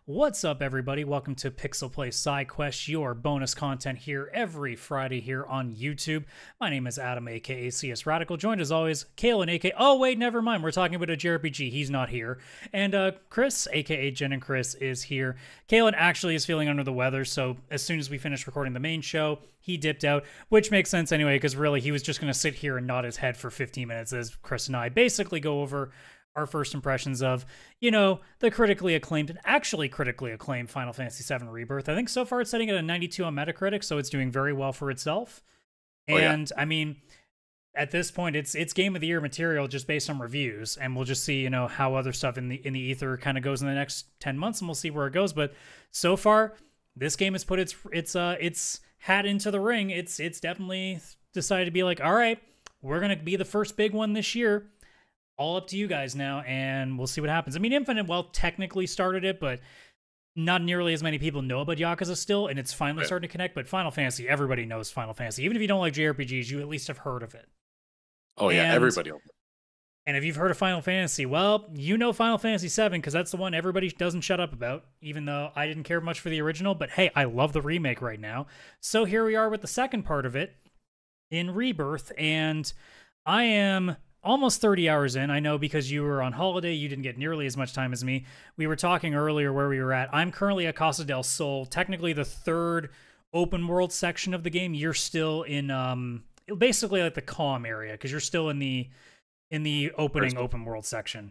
What's up, everybody? Welcome to PixelPlay Sidequests, your bonus content here every Friday here on YouTube. My name is Adam, aka CS Radical, joined as always, Kaylan, aka... Oh, wait, never mind. We're talking about a JRPG. He's not here. And Chris, aka Jen and Chris, is here. Kaylan actually is feeling under the weather, so as soon as we finish recording the main show, he dipped out, which makes sense anyway, because really, he was just going to sit here and nod his head for 15 minutes as Chris and I basically go over our first impressions of, you know, the critically acclaimed and actually critically acclaimed Final Fantasy VII Rebirth. I think so far it's setting at a 92 on Metacritic, so it's doing very well for itself. And I mean, at this point, it's Game of the Year material just based on reviews, and we'll just see, you know, how other stuff in the aether kind of goes in the next 10 months, and we'll see where it goes. But so far, this game has put its hat into the ring. It's definitely decided to be like, all right, we're gonna be the first big one this year. All up to you guys now, and we'll see what happens. I mean, Infinite, well, technically started it, but not nearly as many people know about Yakuza still, and it's finally starting to connect. But Final Fantasy, everybody knows Final Fantasy. Even if you don't like JRPGs, you at least have heard of it. Oh, yeah, everybody. And if you've heard of Final Fantasy, well, you know Final Fantasy VII, because that's the one everybody doesn't shut up about, even though I didn't care much for the original. But hey, I love the remake right now. So here we are with the second part of it in Rebirth, and I am almost 30 hours in. I know because you were on holiday, you didn't get nearly as much time as me. We were talking earlier where we were at. I'm currently at Casa del Sol, technically the third open world section of the game. You're still in basically like the calm area, because you're still in the opening open world section.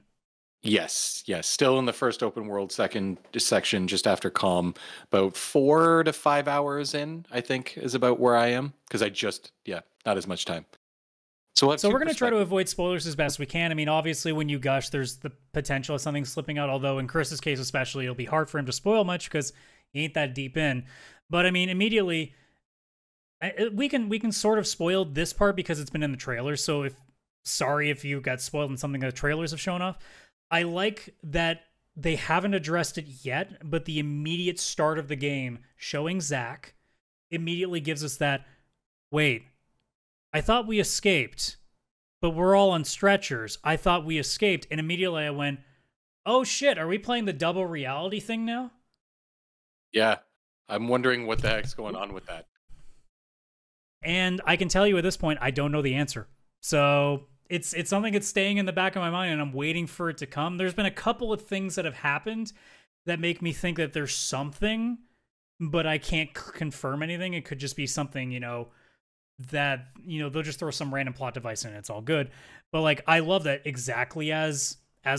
Yes, still in the first open world section just after calm. About 4 to 5 hours in, I think, is about where I am, because not as much time. So we're going to try to avoid spoilers as best we can. I mean, obviously, when you gush, there's the potential of something slipping out, although in Chris's case especially, it'll be hard for him to spoil much because he ain't that deep in. But I mean, immediately, we can sort of spoil this part because it's been in the trailer, so sorry if you got spoiled in something that the trailers have shown off. I like that they haven't addressed it yet, but the immediate start of the game showing Zack immediately gives us that, wait, I thought we escaped, but we're all on stretchers. I thought we escaped, and immediately I went, oh shit, are we playing the double reality thing now? Yeah, I'm wondering what the heck's going on with that. And I can tell you at this point, I don't know the answer. So it's something that's staying in the back of my mind, and I'm waiting for it to come. There's been a couple of things that have happened that make me think that there's something, but I can't confirm anything. It could just be something, you know, that, you know, they'll just throw some random plot device in. It's all good. But like, I love that exactly as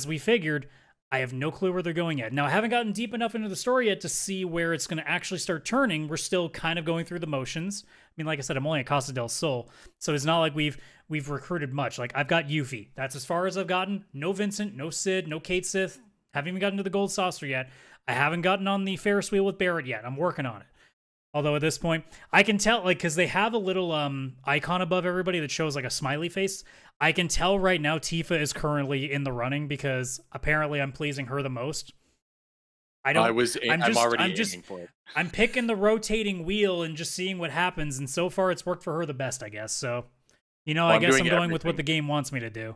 we figured. I have no clue where they're going yet. Now, I haven't gotten deep enough into the story yet to see where it's going to actually start turning. We're still kind of going through the motions. I mean, like I said, I'm only at Casa del Sol, so it's not like we've recruited much. Like, I've got Yuffie. That's as far as I've gotten. No Vincent, no Sid, no Kate Sith. Haven't even gotten to the Gold Saucer yet. I haven't gotten on the Ferris wheel with Barrett yet. I'm working on it. Although at this point, I can tell, like, because they have a little icon above everybody that shows, like, a smiley face. I can tell right now Tifa is currently in the running because apparently I'm pleasing her the most. I'm already aiming for it. I'm picking the rotating wheel and just seeing what happens, and so far it's worked for her the best, I guess. So, you know, I guess I'm going with what the game wants me to do.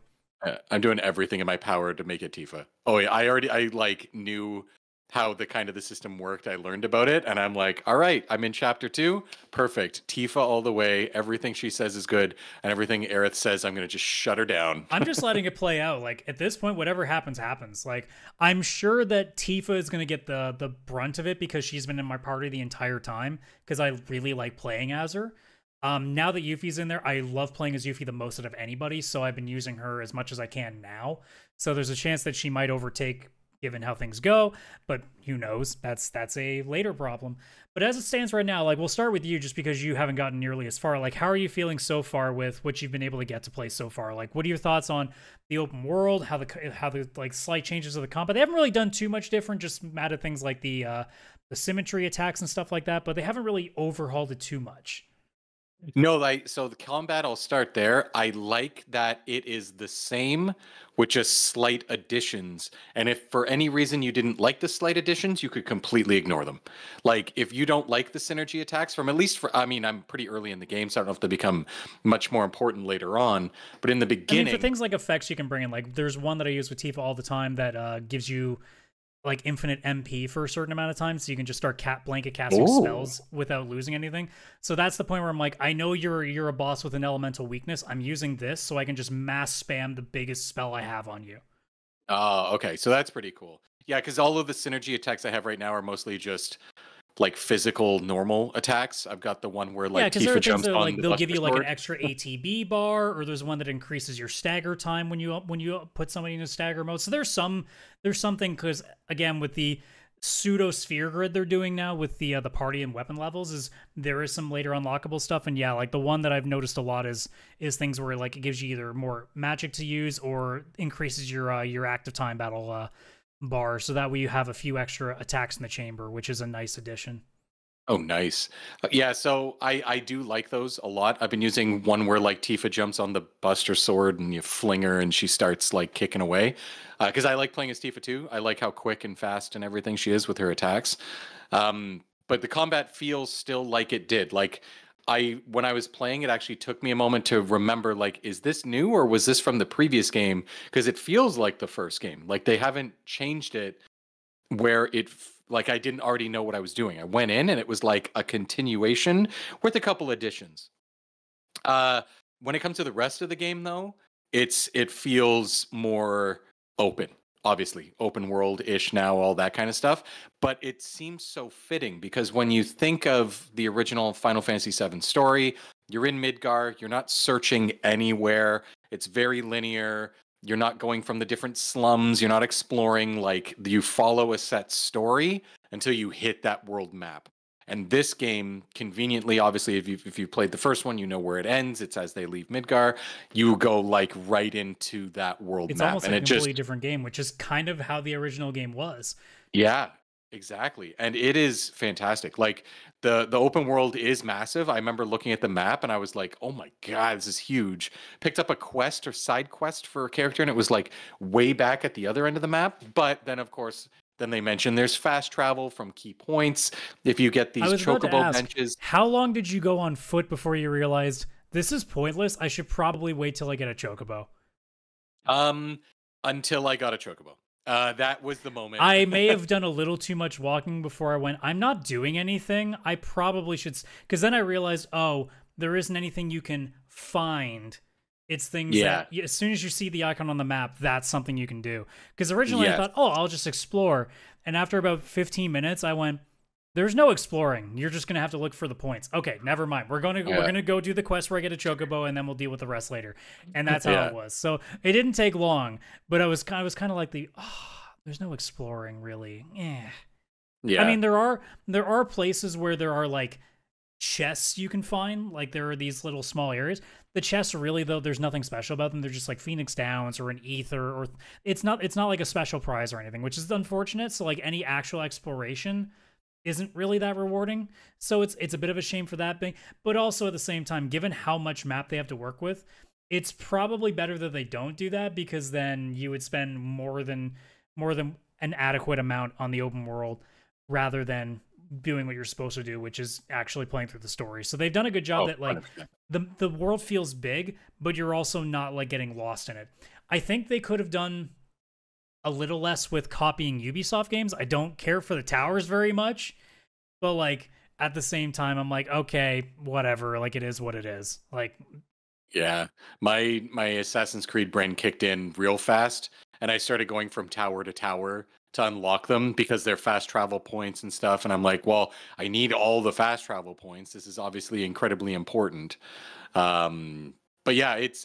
I'm doing everything in my power to make it Tifa. Oh, yeah, I knew how the system worked. I learned about it, and I'm like, all right, I'm in chapter 2. Perfect. Tifa all the way. Everything she says is good, and everything Aerith says, I'm going to just shut her down. I'm just letting it play out. Like, at this point, whatever happens, happens. Like, I'm sure that Tifa is going to get the brunt of it because she's been in my party the entire time, because I really like playing as her. Now that Yuffie's in there, I love playing as Yuffie the most out of anybody, so I've been using her as much as I can now. So there's a chance that she might overtake given how things go, but who knows? That's a later problem. But as it stands right now, like, we'll start with you just because you haven't gotten nearly as far. Like, how are you feeling so far with what you've been able to get to play so far? Like, what are your thoughts on the open world, how the like slight changes of the combat? They haven't really done too much different, just added things like the symmetry attacks and stuff like that, but they haven't really overhauled it too much. No, so the combat, I'll start there. I like that it is the same with just slight additions. And if for any reason you didn't like the slight additions, you could completely ignore them. Like, if you don't like the synergy attacks I'm pretty early in the game, so I don't know if they become much more important later on. But in the beginning, for things like effects you can bring in, like, there's one that I use with Tifa all the time that gives you like infinite MP for a certain amount of time, so you can just start blanket casting Oh. spells without losing anything. So that's the point where I'm like, I know you're a boss with an elemental weakness. I'm using this so I can just mass spam the biggest spell I have on you. Oh, okay. So that's pretty cool. Yeah, because all of the synergy attacks I have right now are mostly just like physical normal attacks. I've got the one where Yeah, like because there Tifa are things jumps that on like the they'll give Buster you like an Sword. extra ATB bar, or there's one that increases your stagger time when you put somebody in a stagger mode. So there's something because again with the pseudo sphere grid they're doing now with the party and weapon levels is there is some later unlockable stuff, and yeah, like the one that I've noticed a lot is things where like it gives you either more magic to use or increases your active time battle bar, so that way you have a few extra attacks in the chamber, which is a nice addition. Oh, nice. Yeah, so I do like those a lot. I've been using one where like Tifa jumps on the Buster Sword and you fling her and she starts like kicking away. Because I like playing as Tifa too. I like how quick and fast and everything she is with her attacks. But the combat feels still like it did. Like when I was playing, it actually took me a moment to remember like, is this new or was this from the previous game? Because it feels like the first game. Like they haven't changed it where like I didn't already know what I was doing. I went in and it was like a continuation with a couple additions. Uh, when it comes to the rest of the game, though, it feels more open. Obviously, open world ish now, all that kind of stuff. But it seems so fitting because when you think of the original Final Fantasy VII story, you're in Midgar, you're not searching anywhere. It's very linear. You're not going from the different slums. You're not exploring. Like you follow a set story until you hit that world map. And this game, conveniently, obviously, if you played the first one, you know where it ends. It's as they leave Midgar. You go like right into that world It's map, almost and like a it completely just different game, which is kind of how the original game was. yeah, exactly. And it is fantastic. Like the open world is massive. I remember looking at the map and I was like, "Oh my god, this is huge." Picked up a quest or side quest for a character and it was like way back at the other end of the map. But then of course, then they mentioned there's fast travel from key points. If you get I these was about to chocobo ask, benches, how long did you go on foot before you realized this is pointless? I should probably wait till I get a chocobo. um until I got a chocobo. That was the moment. I may have done a little too much walking before I went, I'm not doing anything. I probably should, because then I realized, oh, there isn't anything you can find. It's things Yeah. that as soon as you see the icon on the map, that's something you can do. Because originally I Yes. thought, oh, I'll just explore. And after about 15 minutes, I went, there's no exploring. You're just gonna have to look for the points. Okay, never mind. We're Yeah. gonna go do the quest where I get a chocobo, and then we'll deal with the rest later. And that's how it Yeah. was. So it didn't take long, but I was kind of like there's no exploring really. I Yeah. mean, there are places where there are like chests you can find. Like there are these little small areas. The chests really though, there's nothing special about them. They're just like Phoenix Downs or an Aether, or it's not like a special prize or anything, which is unfortunate. So like any actual exploration isn't really that rewarding. So it's a bit of a shame for that thing. But also at the same time, given how much map they have to work with, it's probably better that they don't do that, because then you would spend more than an adequate amount on the open world rather than doing what you're supposed to do, which is actually playing through the story. So they've done a good job Oh, that like 100%. the world feels big, but you're also not like getting lost in it. I think they could have done a little less with copying Ubisoft games. I don't care for the towers very much, but like at the same time, I'm like, okay, whatever. Like it is what it is. Like, Yeah. My Assassin's Creed brain kicked in real fast and I started going from tower to tower to unlock them because they're fast travel points and stuff and I'm like, well, I need all the fast travel points. This is obviously incredibly important. Um but yeah, it's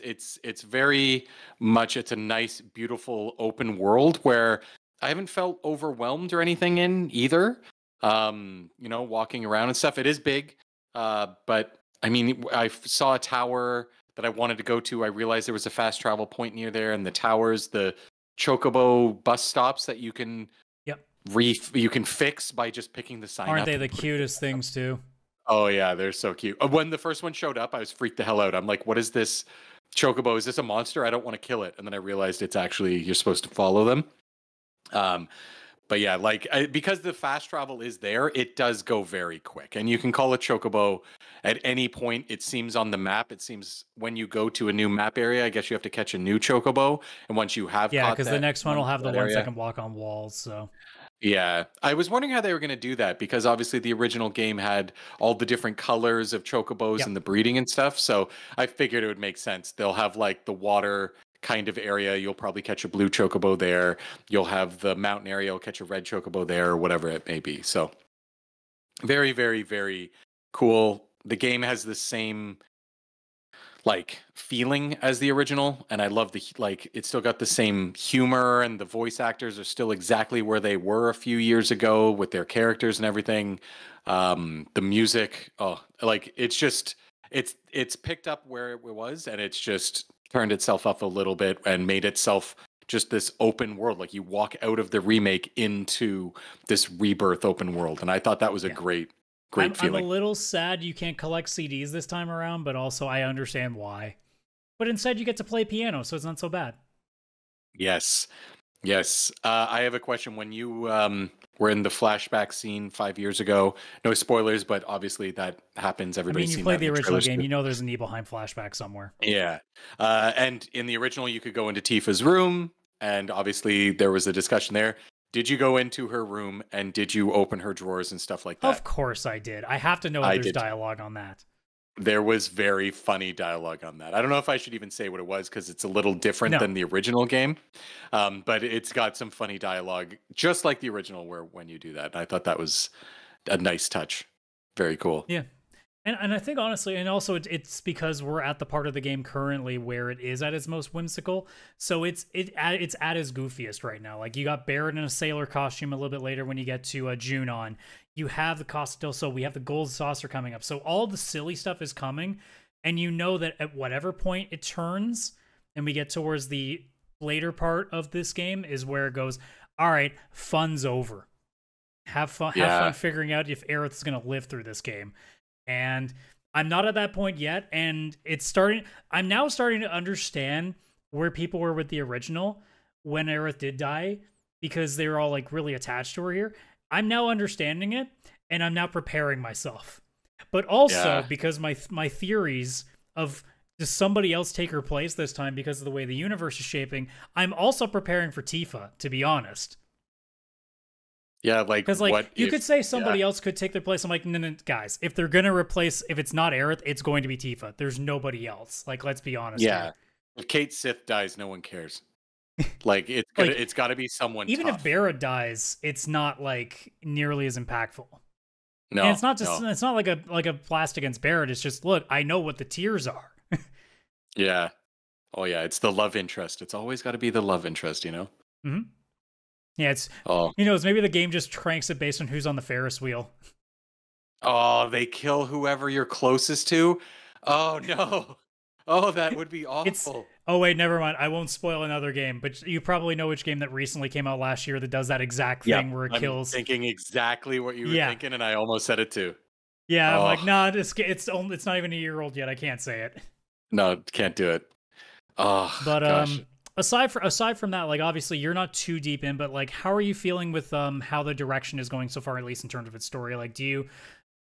very much it's a nice beautiful open world where I haven't felt overwhelmed or anything in either. Walking around and stuff. It is big. But I mean, saw a tower that I wanted to go to. I realized there was a fast travel point near there, and the towers, the chocobo bus stops that you can yep. you can fix by just picking the sign Aren't up. they the cutest things too? Oh yeah, they're so cute. When the first one showed up, I was freaked the hell out. I'm like, what is this chocobo? Is this a monster? I don't want to kill it. And then I realized it's actually you're supposed to follow them. Um, but yeah, because the fast travel is there, it does go very quick, and you can call a chocobo at any point. It seems on the map. It seems when you go to a new map area, I guess you have to catch a new chocobo, and once you have Yeah, caught because the that next one one will have the that ones that area, can walk on walls. So Yeah, I was wondering how they were going to do that because obviously the original game had all the different colors of chocobos Yep. and the breeding and stuff. So I figured it would make sense. They'll have like the water kind of area. You'll probably catch a blue chocobo there. You'll have the mountain area. You'll catch a red chocobo there, or whatever it may be. So very, very, very cool. The game has the same like feeling as the original, and I love the like it's still got the same humor, and the voice actors are still exactly where they were a few years ago with their characters and everything. The music, oh, like it's picked up where it was, and it's just turned itself up a little bit and made itself just this open world. Like you walk out of the remake into this rebirth open world, and I thought that was a Yeah. great I'm a feeling. little sad you can't collect CDs this time around, but also I understand why. But instead, you get to play piano, so it's not so bad. Yes. Yes. I have a question. When you were in the flashback scene 5 years ago, no spoilers, but obviously that happens. I mean, Everybody's you seen played that in the the original trailers game, too. you know there's a Nibelheim flashback somewhere. Yeah. And in the original, you could go into Tifa's room, and obviously there was a discussion there. Did you go into her room and did you open her drawers and stuff like Of that? course I did. I have to know if I there's did. dialogue on that. There was very funny dialogue on that. I don't know if I should even say what it was because it's a little different No. than the original game, but it's got some funny dialogue, just like the original. Where when you do that, I thought that was a nice touch. Very cool. Yeah. And I think honestly, and also it's because we're at the part of the game currently where it is at its most whimsical. So it's at its goofiest right now. Like you got Barrett in a sailor costume a little bit later when you get to Junon. You have the cost still, so we have the gold saucer coming up. So all the silly stuff is coming, and you know that at whatever point it turns, and we get towards the later part of this game is where it goes. All right, fun's over. Have fun. Have Yeah. fun figuring out if Aerith's gonna live through this game. And I'm not at that point yet, and I'm now starting to understand where people were with the original when Aerith did die, because they were all like really attached to her here. I'm now understanding it, and I'm now preparing myself. But also Yeah. because my theories of does somebody else take her place this time because of the way the universe is shaping, I'm also preparing for Tifa, to be honest. Yeah. Like Because like what you if? could say Yeah. somebody else could take their place. I'm like, no, guys, if they're gonna replace, if it's not Aerith, it's going to be Tifa. There's nobody else. Like, let's be honest Yeah. here. If Kate Sith dies, no one cares. Like Like, it's got to be someone even if tough. Barrett dies, it's not like nearly as impactful. And No. it's not just No. it's not like a blast against Barrett. It's just look, I know what the tiers are. Yeah. Oh yeah. It's the love interest. It's always got to be the love interest. You know. Hmm. Yeah, it's Oh. it's maybe the game just cranks it based on who's on the Ferris wheel. Oh, they kill whoever you're closest to. Oh no. Oh, that would be It's awful. oh wait, never mind. I won't spoil another game, but you probably know which game that recently came out last year that does that exact Yeah, thing where it I'm kills. thinking exactly what you were Yeah. thinking, and I almost said it too. Yeah, I'm like, Oh nah, it's not even a year old yet. I can't say it. no, can't do it. Oh But gosh. aside from that, like obviously you're not too deep in, but like how are you feeling with how the direction is going so far, at least in terms of its story? Like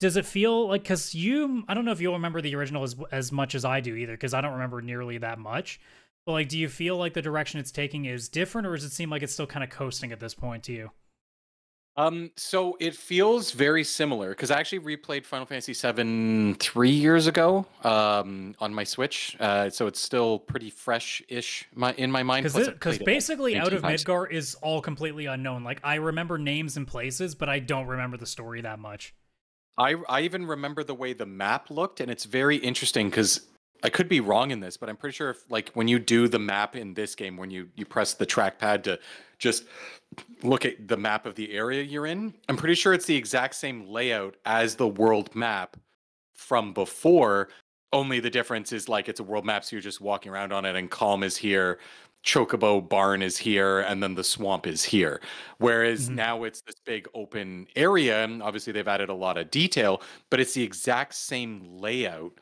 does it feel like, because I don't know if you'll remember the original as much as I do either, because I don't remember nearly that much. But like, do you feel like the direction it's taking is different, or does it seem like it's still kind of coasting at this point to you? So it feels very similar because I actually replayed Final Fantasy VII 3 years ago, on my Switch. So it's still pretty fresh-ish in my mind. Plus, I've Because played it like basically out 19 of times. Midgar is all completely unknown. Like I remember names and places, but I don't remember the story that much. I even remember the way the map looked, and it's very interesting because I could be wrong in this, but I'm pretty sure if like when you do the map in this game, when you press the trackpad to just look at the map of the area you're in, I'm pretty sure it's the exact same layout as the world map from before. Only the difference is like it's a world map, so you're just walking around on it, and Calm is here, Chocobo Barn is here, and then the swamp is here. Whereas Mhm. now it's this big open area, and obviously they've added a lot of detail, but it's the exact same layout,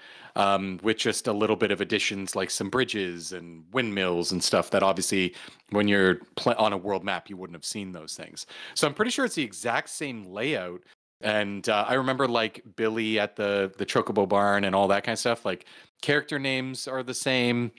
with just a little bit of additions like some bridges and windmills and stuff that obviously when you're on a world map you wouldn't have seen those things. So I'm pretty sure it's the exact same layout. And I remember like Billy at the Chocobo Barn and all that kind of stuff. Like character names are the same,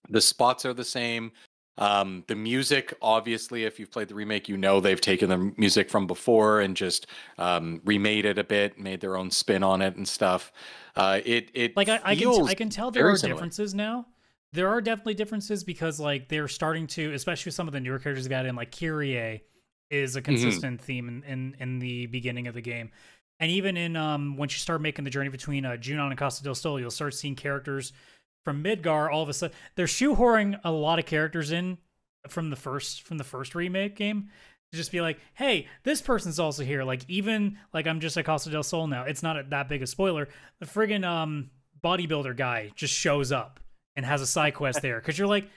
the spots are the same. The music, obviously, if you've played the remake, you know they've taken the music from before and just remade it a bit, made their own spin on it and stuff. It Like feels I can tell there very are similar. differences now. There are definitely differences because like they're starting to, especially with some of the newer characters they got in, like Kyrie is a Hmm. consistent theme in the beginning of the game. And even in once you start making the journey between Junon and Costa del Sol, you'll start seeing characters from Midgar. All of a sudden, they're shoehorning a lot of characters in from the first remake game to just be like, hey, this person's also here. Like even like I'm just at Costa del Sol now. It's not that big a spoiler. The friggin' bodybuilder guy just shows up and has a side quest there because you're like,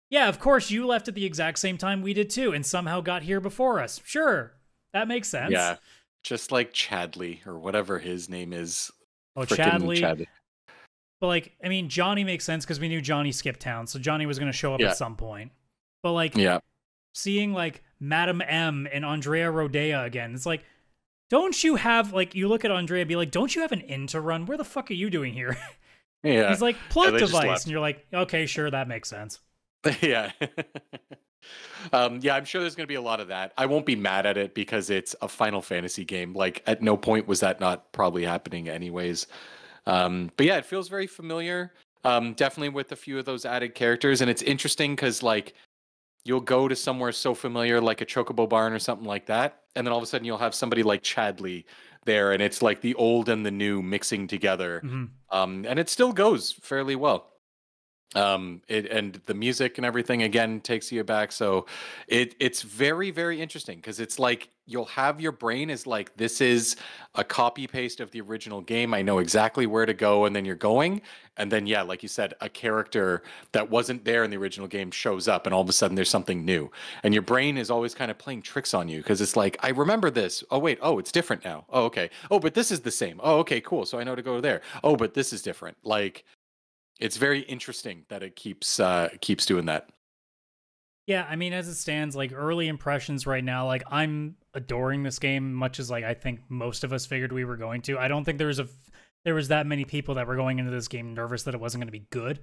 yeah, of course you left at the exact same time we did too, and somehow got here before us. Sure, that makes sense. Yeah, just like Chadley or whatever his name is, Oh, freaking Chadley. Chad. But like, I mean, Johnny makes sense because we knew Johnny skipped town, so Johnny was going to show up Yeah, at some point. But like, yeah, seeing like Madame M and Andrea Rodea again, it's like, don't you have like you look at Andrea and be like, don't you have an inn to run? Where the fuck are you doing here? yeah. He's like, Yeah, plug they just device, left. and you're like, okay, sure, that makes sense. Yeah. Yeah, I'm sure there's going to be a lot of that. I won't be mad at it because it's a Final Fantasy game. Like, at no point was that not probably happening, anyways. But yeah, it feels very familiar. Definitely with a few of those added characters, and it's interesting because like you'll go to somewhere so familiar, like a Chocobo Barn or something like that, and then all of a sudden you'll have somebody like Chadley there, and it's like the old and the new mixing together, Hmm. and it still goes fairly well. It and the music and everything again takes you back, so it's very very interesting because it's like you'll have your brain is like this is a copy paste of the original game. I know exactly where to go, and then you're going, and then yeah, like you said, a character that wasn't there in the original game shows up, and all of a sudden there's something new, and your brain is always kind of playing tricks on you because it's like I remember this, oh wait, oh it's different now, oh okay, oh but this is the same, oh okay cool, so I know to go there, oh but this is different, like it's very interesting that it keeps doing that. Yeah, I mean, as it stands, like early impressions right now, like I'm adoring this game much as like I think most of us figured we were going to. I don't think there was that many people that were going into this game nervous that it wasn't going to be good.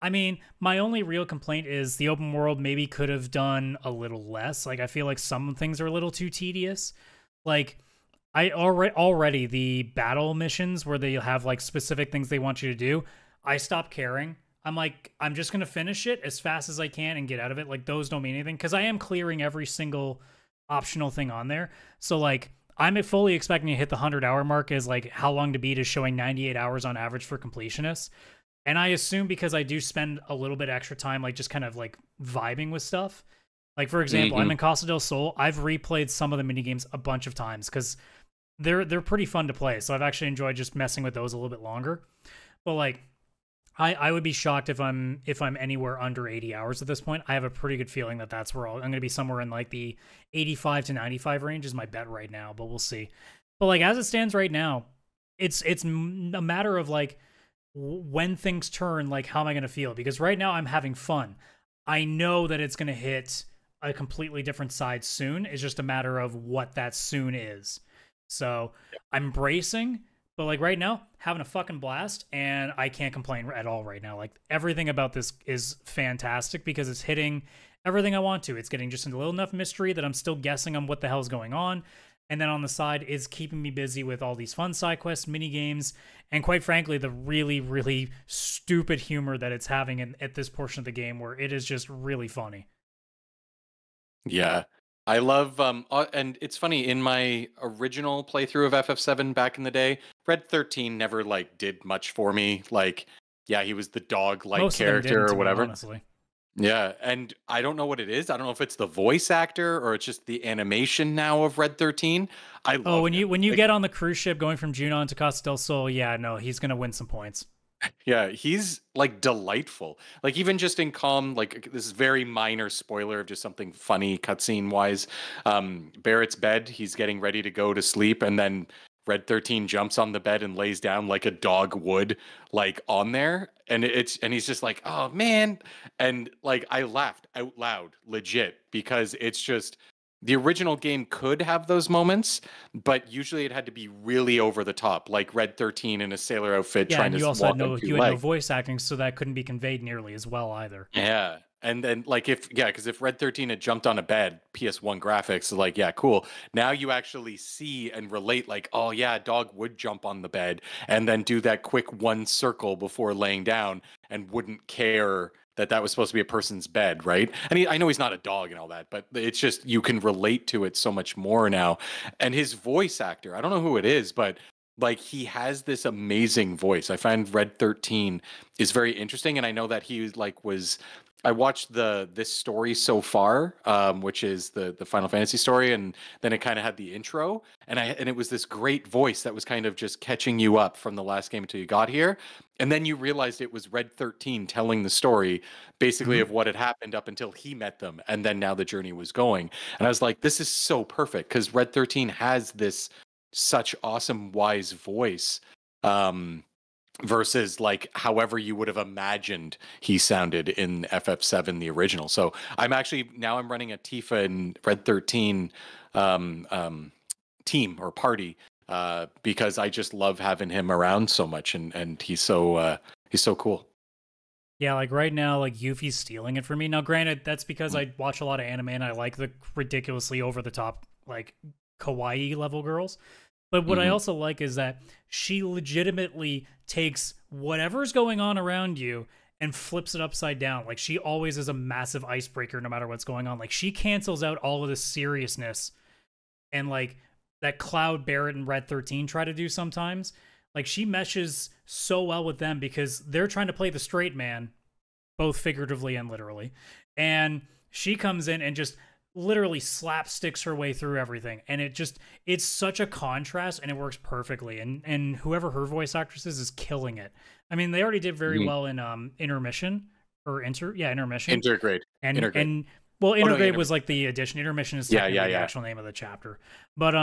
I mean, my only real complaint is the open world maybe could have done a little less. Like I feel like some things are a little too tedious. Like I already the battle missions where they have like specific things they want you to do, I stopped caring. I'm like, I'm just gonna finish it as fast as I can and get out of it. Like those don't mean anything because I am clearing every single optional thing on there. So like I'm fully expecting to hit the 100-hour mark as like how long to beat is showing 98 hours on average for completionists. And I assume because I do spend a little bit extra time like just kind of like vibing with stuff. Like for example, I'm Hmm. in Costa del Sol. I've replayed some of the mini games a bunch of times because they're pretty fun to play. So I've actually enjoyed just messing with those a little bit longer. But like I would be shocked if I'm anywhere under 80 hours at this point. I have a pretty good feeling that that's where I'm going to be somewhere in like the 85 to 95 range is my bet right now, but we'll see. But like as it stands right now, it's a matter of like when things turn, like how am I going to feel? Because right now I'm having fun. I know that it's going to hit a completely different side soon. It's just a matter of what that soon is. So I'm bracing, but like right now, having a fucking blast, and I can't complain at all right now. Like everything about this is fantastic because it's hitting everything I want to. It's getting just a little enough mystery that I'm still guessing on what the hell's going on. And then on the side is keeping me busy with all these fun side quests, mini games, and quite frankly, the really, really stupid humor that it's having at this portion of the game where it is just really funny. Yeah. I love and it's funny in my original playthrough of FF7 back in the day, Red 13 never like did much for me. Like yeah, he was the dog like Most of them character didn't, or to be whatever. honestly. Yeah, and I don't know what it is. I don't know if it's the voice actor or it's just the animation now of Red 13. I Oh, loved him. when you Like get on the cruise ship going from Junon to Costa del Sol, yeah, no, he's gonna win some points. yeah, he's like delightful. Like even just in calm, like this is very minor spoiler of just something funny cutscene wise. Barrett's bed, he's getting ready to go to sleep, and then Red 13 jumps on the bed and lays down like a dog would, like on there. And and he's just like, oh man. And like I laughed out loud, legit, because it's just the original game could have those moments, but usually it had to be really over the top, like Red 13 in a sailor outfit Yeah, trying and to you also had walk on two you had no legs. voice acting, so that couldn't be conveyed nearly as well either. Yeah. And then like because if Red 13 had jumped on a bed, PS1 graphics, like yeah, cool. Now you actually see and relate like, oh yeah, a dog would jump on the bed and then do that quick one circle before laying down and wouldn't care that that was supposed to be a person's bed, right? And I know he's not a dog and all that, but it's just you can relate to it so much more now. And his voice actor, I don't know who it is, but like he has this amazing voice. I find Red 13 is very interesting, and I know that he like was. I watched this story so far, which is the Final Fantasy story, and then it kind of had the intro, and it was this great voice that was kind of just catching you up from the last game until you got here, and then you realized it was Red 13 telling the story, basically of what had happened up until he met them, and then now the journey was going, and I was like, this is so perfect because Red 13 has this such awesome wise voice. Versus like however you would have imagined he sounded in FF7 the original. So I'm running a Tifa and Red 13 team or party because I just love having him around so much, and he's so cool. Yeah, like right now, like Yuffie's stealing it for me. Now, granted, that's because I watch a lot of anime and I like the ridiculously over the top like kawaii level girls. But what I also like is that she legitimately takes whatever's going on around you and flips it upside down. Like she always is a massive icebreaker no matter what's going on. Like she cancels out all of the seriousness and like that Cloud, Barrett, and Red 13 try to do sometimes. Like she meshes so well with them because they're trying to play the straight man, both figuratively and literally. And she comes in and just literally slapsticks her way through everything, and it's such a contrast, and it works perfectly, and whoever her voice actress is killing it. I mean, they already did very well in intermission intermission Intergrade. Intergrade was like the addition. Intermission is technically the actual name of the chapter, but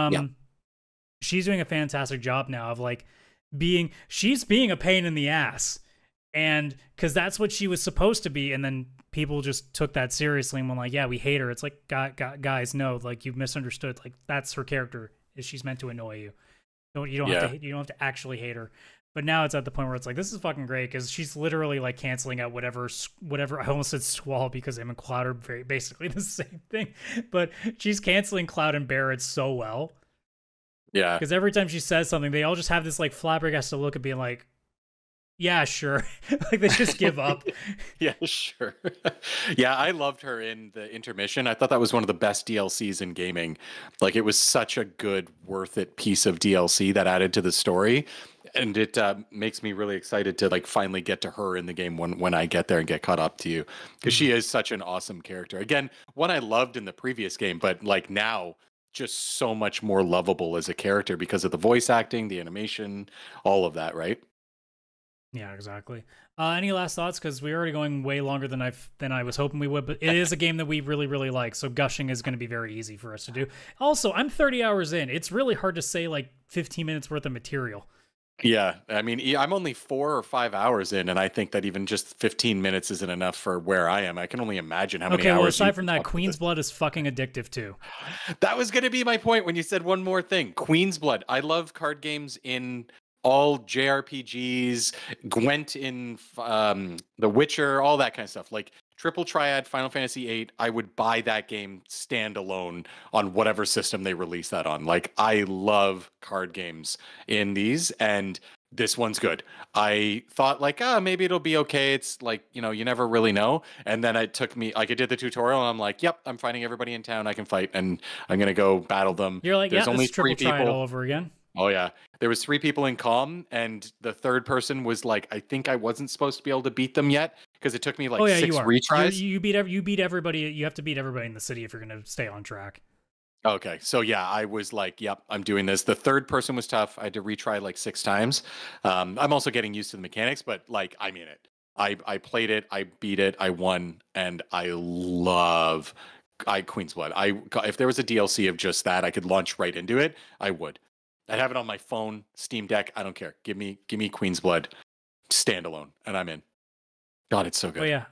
she's doing a fantastic job now of like she's being a pain in the ass, and because that's what she was supposed to be, and then people just took that seriously and were like, yeah, we hate her. It's like, guys, no, like you've misunderstood. Like that's her character. Is she's meant to annoy you. You don't have to actually hate her. But now it's at the point where it's like, this is fucking great because she's literally like canceling out whatever. I almost said Squall because him and Cloud are basically the same thing. But she's canceling Cloud and Barrett so well. Yeah. Because every time she says something, they all just have this like flabbergasted look at being like, yeah, sure. Like they just give up. Yeah, sure. Yeah, I loved her in the intermission. I thought that was one of the best DLCs in gaming. Like it was such a good, worth it piece of DLC that added to the story. And it makes me really excited to like finally get to her in the game when I get there and get caught up to you. Because she is such an awesome character. Again, one I loved in the previous game, but like now just so much more lovable as a character because of the voice acting, the animation, all of that, right? Yeah, exactly. Any last thoughts? Because we're already going way longer than I was hoping we would, but it is a game that we really, really like, so gushing is going to be very easy for us to do. Also, I'm 30 hours in. It's really hard to say like 15 minutes worth of material. Yeah, I mean, I'm only 4 or 5 hours in, and I think that even just 15 minutes isn't enough for where I am. I can only imagine how many hours. Okay, well, aside from that, Queen's Blood is fucking addictive too. That was going to be my point when you said one more thing. Queen's Blood. I love card games in all JRPGs, Gwent in The Witcher, all that kind of stuff. Like Triple Triad, Final Fantasy VIII, I would buy that game standalone on whatever system they release that on. Like I love card games in these, and this one's good. I thought like, maybe it'll be okay. It's like, you never really know. And then it took me, like I did the tutorial and I'm like, yep, I'm fighting everybody in town I can fight and I'm going to go battle them. You're like, there's only 3 people all over again. Oh yeah, there was 3 people in calm, and the third person was like, I think I wasn't supposed to be able to beat them yet because it took me like 6 retries. You beat everybody. You have to beat everybody in the city if you're going to stay on track. Okay, so yeah, I was like, yep, I'm doing this. The third person was tough. I had to retry like 6 times. I'm also getting used to the mechanics, but like, I'm in it. I played it, I beat it, I won, and I love Queen's Blood. If there was a DLC of just that, I could launch right into it. I would. I'd have it on my phone, Steam Deck. I don't care. Give me Queen's Blood standalone, and I'm in. God, it's so good. Oh yeah.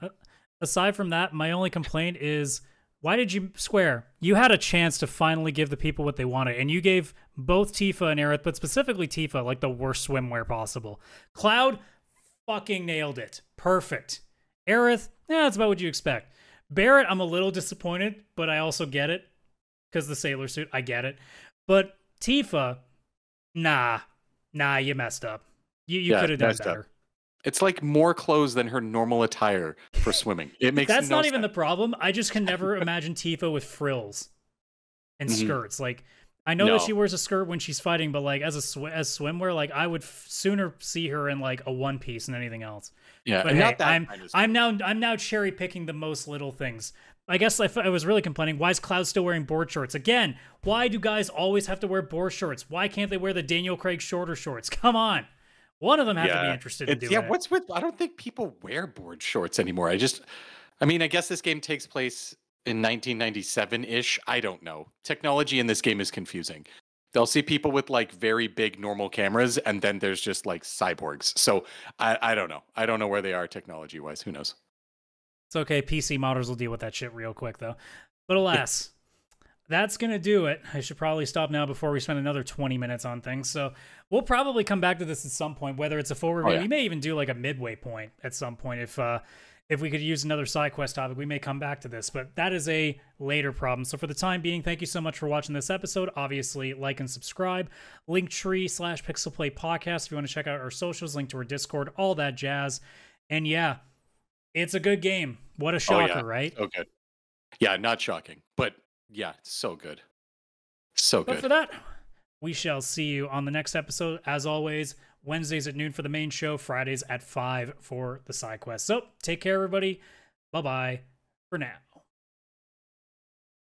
Aside from that, my only complaint is, why did you Square? You had a chance to finally give the people what they wanted, and you gave both Tifa and Aerith, but specifically Tifa, like the worst swimwear possible. Cloud fucking nailed it. Perfect. Aerith, Yeah, that's about what you expect. Barrett, I'm a little disappointed, but I also get it. Because the sailor suit, I get it. But Tifa, nah, you messed up. You could have done better. Up. It's like more clothes than her normal attire for swimming. It makes That's no not sense. even the problem. I just can never imagine Tifa with frills and skirts. Like, I know that she wears a skirt when she's fighting, but like as swimwear, like I would sooner see her in like a one piece than anything else. Yeah, but and hey, not that I'm now cherry picking the most little things. I guess I was really complaining. Why is Cloud still wearing board shorts? Again, why do guys always have to wear board shorts? Why can't they wear the Daniel Craig shorter shorts? Come on. One of them has to be interested in doing it. What's with... I don't think people wear board shorts anymore. I mean, I guess this game takes place in 1997-ish. I don't know. Technology in this game is confusing. They'll see people with like very big normal cameras, and then there's just like cyborgs. So I don't know. I don't know where they are technology-wise. Who knows? It's okay. PC modders will deal with that shit real quick, though. But alas, that's going to do it. I should probably stop now before we spend another 20 minutes on things. So we'll probably come back to this at some point, whether it's a full review. We may even do like a midway point at some point. If we could use another side quest topic, we may come back to this. But that is a later problem. So for the time being, thank you so much for watching this episode. Obviously, like and subscribe. Linktree/PixelPlayPodcast if you want to check out our socials, link to our Discord, all that jazz. And yeah, it's a good game. What a shocker, right? So good. Yeah, not shocking, but yeah, so good. So good. But for that, we shall see you on the next episode. As always, Wednesdays at noon for the main show, Fridays at 5 for the side quest. So take care, everybody. Bye-bye for now.